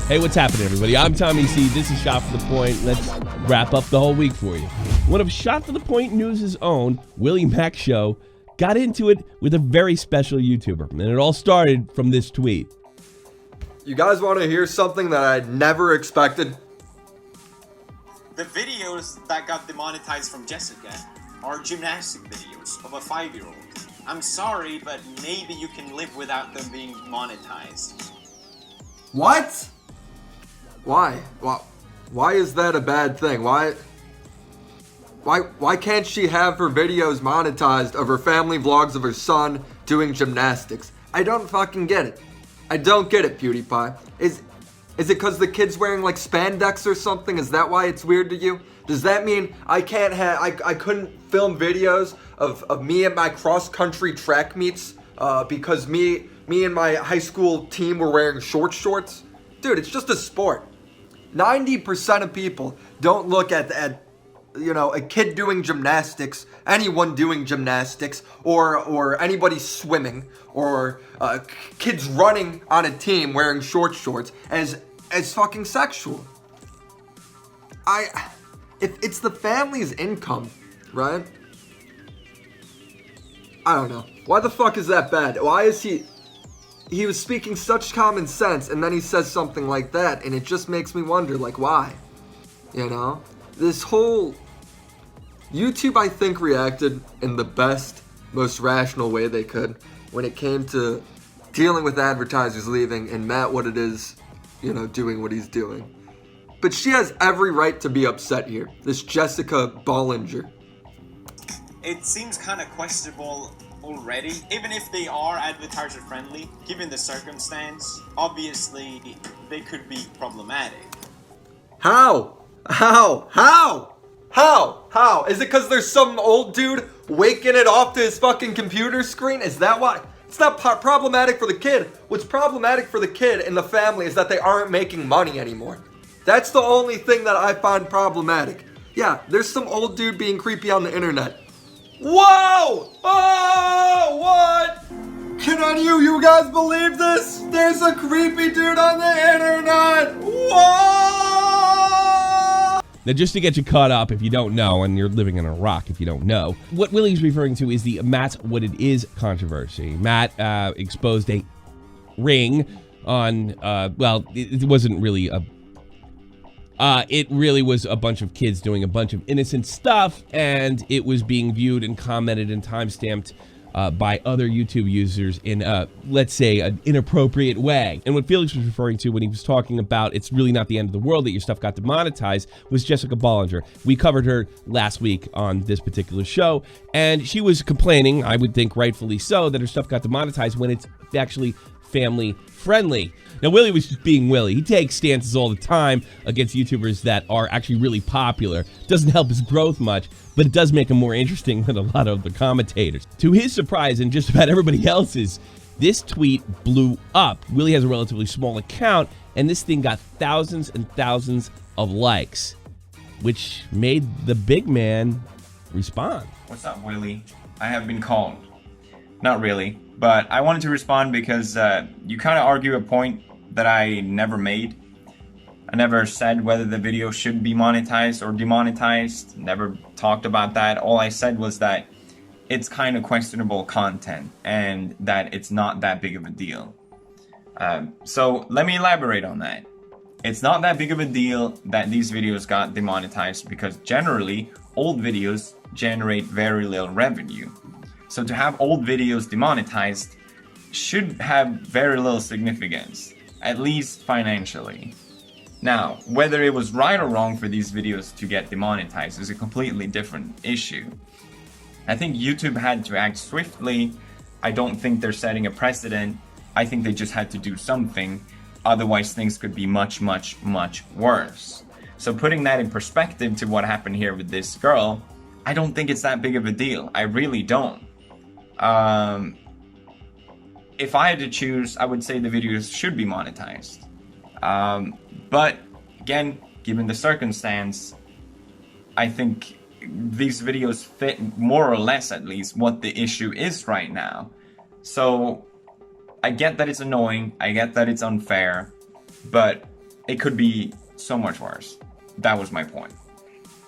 Hey, what's happening, everybody? I'm Tommy C. This is Shot for the Point. Let's wrap up the whole week for you. One of Shot for the Point News' own, WillyMacShow, got into it with a very special YouTuber, and it all started from this tweet. You guys want to hear something that I never expected? The videos that got demonetized from Jessica are gymnastic videos of a 5-year-old. I'm sorry, but maybe you can live without them being monetized. What? Why? Why is that a bad thing? Why can't she have her videos monetized of her family vlogs of her son doing gymnastics? I don't fucking get it. I don't get it, PewDiePie. Is it because the kid's wearing like spandex or something? Is that why it's weird to you? Does that mean I can't have, I couldn't film videos of me at my cross-country track meets because me and my high school team were wearing shorts? Dude, it's just a sport. 90% of people don't look at you know, a kid doing gymnastics, anyone doing gymnastics, or anybody swimming, or kids running on a team wearing shorts as fucking sexual. If it's the family's income, right? I don't know. Why the fuck is that bad? Why is he was speaking such common sense, and then he says something like that, and it just makes me wonder, like, why? You know? This whole... YouTube, I think, reacted in the best, most rational way they could when it came to dealing with advertisers leaving and Matt what it is, you know, doing what he's doing. But she has every right to be upset here. This Jessica Bollinger. It seems kind of questionable already, even if they are advertiser friendly, given the circumstance. Obviously, they could be problematic. How? Is it because there's some old dude waking it off to his fucking computer screen? Is that why? It's not problematic for the kid. What's problematic for the kid and the family is that they aren't making money anymore. That's the only thing that I find problematic. Yeah, there's some old dude being creepy on the internet. Whoa! Oh, what? Can you guys believe this? There's a creepy dude on the internet. Whoa! Now, just to get you caught up if you don't know, and you're living in a rock if you don't know, what Willie's referring to is the Matt's What It Is controversy. Matt exposed a ring on, well, it wasn't really a... it really was a bunch of kids doing a bunch of innocent stuff, and it was being viewed and commented and timestamped by other YouTube users in, let's say, an inappropriate way. And what Felix was referring to when he was talking about it's really not the end of the world that your stuff got demonetized was Jessica Bollinger. We covered her last week on this particular show, and she was complaining, I would think rightfully so, that her stuff got demonetized when it's actually family friendly. Now, Willie was just being Willie. He takes stances all the time against YouTubers that are actually really popular. Doesn't help his growth much, but it does make him more interesting than a lot of the commentators. To his surprise, and just about everybody else's, this tweet blew up. Willie has a relatively small account, and this thing got thousands and thousands of likes, which made the big man respond. What's up, Willie? I have been called. Not really, but I wanted to respond because you kind of argue a point that I never made. I never said whether the video should be monetized or demonetized. Never talked about that. All I said was that it's kind of questionable content and that it's not that big of a deal. So let me elaborate on that. It's not that big of a deal that these videos got demonetized because generally old videos generate very little revenue. So to have old videos demonetized should have very little significance, at least financially. Now, whether it was right or wrong for these videos to get demonetized is a completely different issue. I think YouTube had to act swiftly. I don't think they're setting a precedent. I think they just had to do something. Otherwise, things could be much, much, much worse. So putting that in perspective to what happened here with this girl, I don't think it's that big of a deal. I really don't. If I had to choose, I would say the videos should be monetized. But again, given the circumstance, I think these videos fit more or less, at least, what the issue is right now. So I get that it's annoying, I get that it's unfair, but it could be so much worse. That was my point.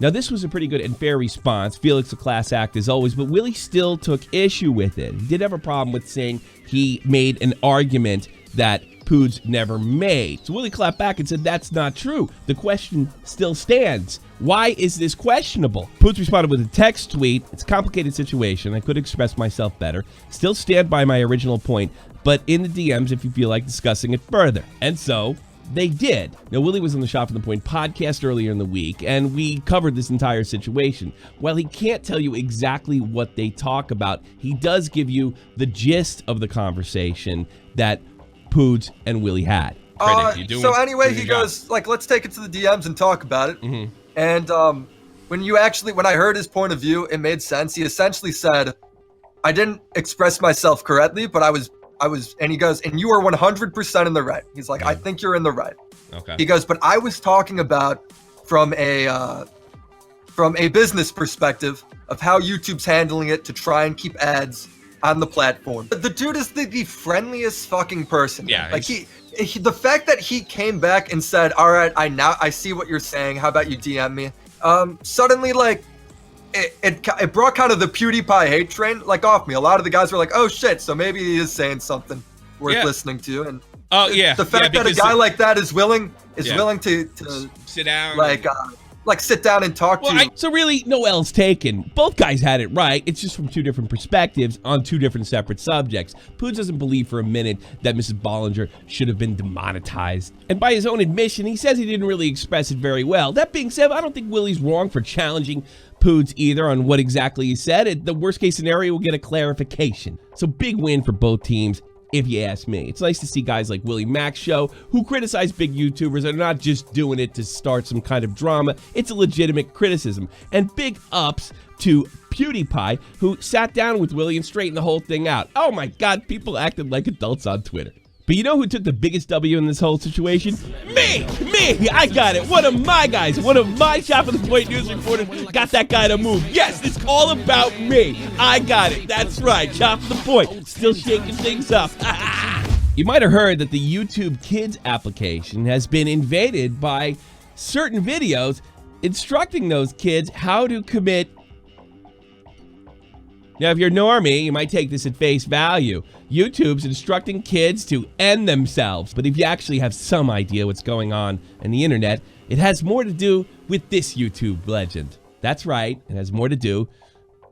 Now, this was a pretty good and fair response. Felix a class act as always, but Willie still took issue with it. He did have a problem with saying he made an argument that Poods never made. So Willie clapped back and said, that's not true. The question still stands. Why is this questionable? Poods responded with a text tweet. It's a complicated situation. I could express myself better. Still stand by my original point, but in the DMs if you feel like discussing it further. And so they did. Now, Willie was on the Shop from the Point podcast earlier in the week, and we covered this entire situation. While he can't tell you exactly what they talk about, he does give you the gist of the conversation that Poods and Willie had. So anyway, he goes, like, let's take it to the DMs and talk about it. Mm-hmm. And when I heard his point of view, it made sense. He essentially said, I didn't express myself correctly, but I was, and he goes, and you are 100% in the right. He's like, I think you're in the right. Okay. He goes, but I was talking about from a business perspective of how YouTube's handling it to try and keep ads on the platform. The dude is the friendliest fucking person. Yeah. Like the fact that he came back and said, all right, I see what you're saying. How about you DM me? Suddenly, like, it brought kind of the PewDiePie hate train, like, off me. A lot of the guys were like, oh shit, so maybe he is saying something worth listening to. And the fact that a guy like that is willing to sit down, like sit down and talk to you. So really, no L's taken. Both guys had it right. It's just from two different perspectives on two different separate subjects. Poods doesn't believe for a minute that Mrs. Bollinger should have been demonetized. And by his own admission, he says he didn't really express it very well. That being said, I don't think Willie's wrong for challenging Poods either on what exactly he said. The worst case scenario will get a clarification. So big win for both teams, if you ask me. It's nice to see guys like WillyMacShow who criticize big YouTubers and are not just doing it to start some kind of drama. It's a legitimate criticism. And big ups to PewDiePie, who sat down with Willie and straightened the whole thing out. Oh my God, people acted like adults on Twitter. But you know who took the biggest W in this whole situation? Me! I got it. One of my guys, one of my Shop of the Point news reporters got that guy to move. Yes, it's all about me. I got it. That's right. Shop of the Point. Still shaking things up. You might have heard that the YouTube Kids application has been invaded by certain videos instructing those kids how to commit. Now, if you're normie, you might take this at face value. YouTube's instructing kids to end themselves. But if you actually have some idea what's going on in the internet, it has more to do with this YouTube legend. That's right, it has more to do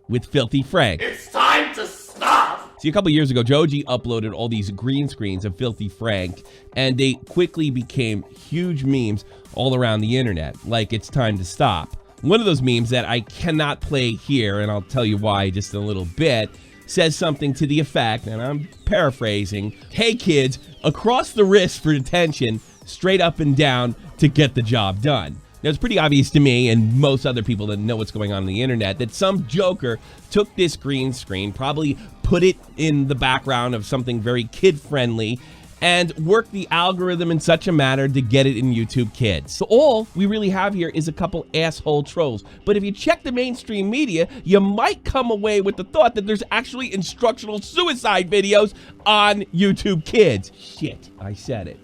with Filthy Frank. It's time to stop! See, a couple years ago, Joji uploaded all these green screens of Filthy Frank, and they quickly became huge memes all around the internet, like it's time to stop. One of those memes that I cannot play here, and I'll tell you why just in a little bit, says something to the effect, and I'm paraphrasing, hey kids, across the wrist for detention, straight up and down to get the job done. Now, it's pretty obvious to me and most other people that know what's going on the internet that some joker took this green screen, probably put it in the background of something very kid-friendly, and work the algorithm in such a manner to get it in YouTube Kids. So all we really have here is a couple asshole trolls. But if you check the mainstream media, you might come away with the thought that there's actually instructional suicide videos on YouTube Kids. Shit, I said it.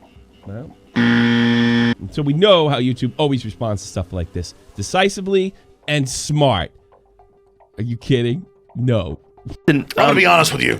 Well, so we know how YouTube always responds to stuff like this. Decisively and smart. Are you kidding? No. I'm gonna be honest with you.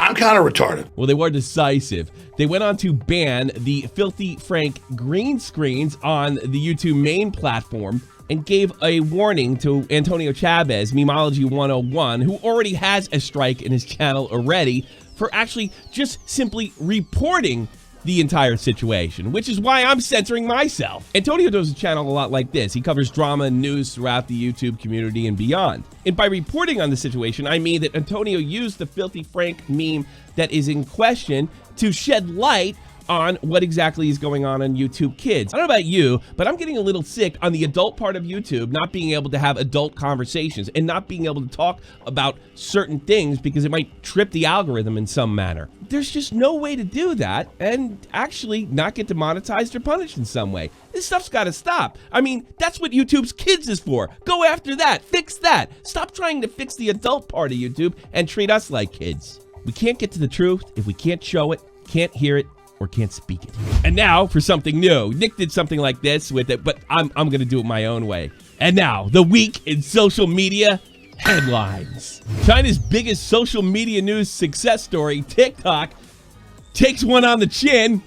I'm kind of retarded. Well, they were decisive. They went on to ban the Filthy Frank green screens on the YouTube main platform and gave a warning to Antonio Chavez, Memology 101, who already has a strike in his channel already, for actually just simply reporting the entire situation, which is why I'm censoring myself. Antonio does a channel a lot like this. He covers drama and news throughout the YouTube community and beyond. And by reporting on the situation, I mean that Antonio used the Filthy Frank meme that is in question to shed light on what exactly is going on YouTube Kids. I don't know about you, but I'm getting a little sick on the adult part of YouTube not being able to have adult conversations and not being able to talk about certain things because it might trip the algorithm in some manner. There's just no way to do that and actually not get demonetized or punished in some way. This stuff's got to stop. I mean, that's what YouTube's Kids is for. Go after that. Fix that. Stop trying to fix the adult part of YouTube and treat us like kids. We can't get to the truth if we can't show it, can't hear it, or can't speak it. And now for something new. Nick did something like this with it, but I'm gonna do it my own way. And now, the week in social media headlines. China's biggest social media news success story, TikTok, takes one on the chin.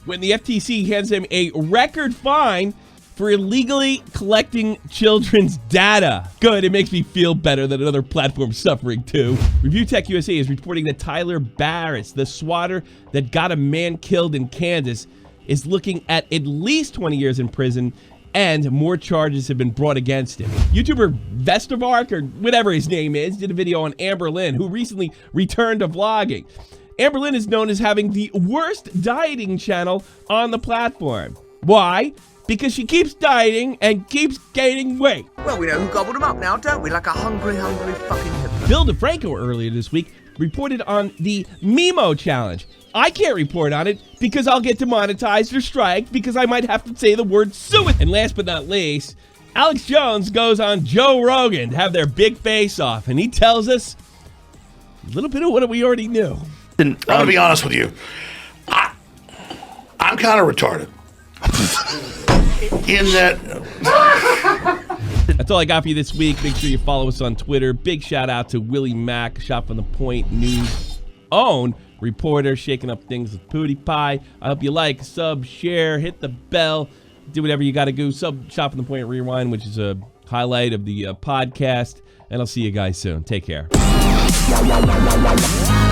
When the FTC hands him a record fine for illegally collecting children's data. Good, it makes me feel better that another platform's suffering too. Review Tech USA is reporting that Tyler Barris, the swatter that got a man killed in Kansas, is looking at least 20 years in prison, and more charges have been brought against him. YouTuber Vestermark, or whatever his name is, did a video on Amber Lynn, who recently returned to vlogging. Amber Lynn is known as having the worst dieting channel on the platform. Why? Because she keeps dieting and keeps gaining weight. Well, we know who gobbled them up now, don't we? Like a hungry fucking hippo. Bill DeFranco earlier this week reported on the Mimo challenge. I can't report on it because I'll get demonetized or striked because I might have to say the word suicide. And last but not least, Alex Jones goes on Joe Rogan to have their big face-off, and he tells us a little bit of what we already knew. I'm gonna be honest with you. I'm kind of retarded. In that. That's all I got for you this week. Make sure you follow us on Twitter. Big shout out to Willie Max, Shop from the Point News own reporter, shaking up things with PewDiePie. I hope you like, sub, share, hit the bell, do whatever you got to do. Sub Shop from the Point Rewind, which is a highlight of the podcast. And I'll see you guys soon. Take care. La la la la la.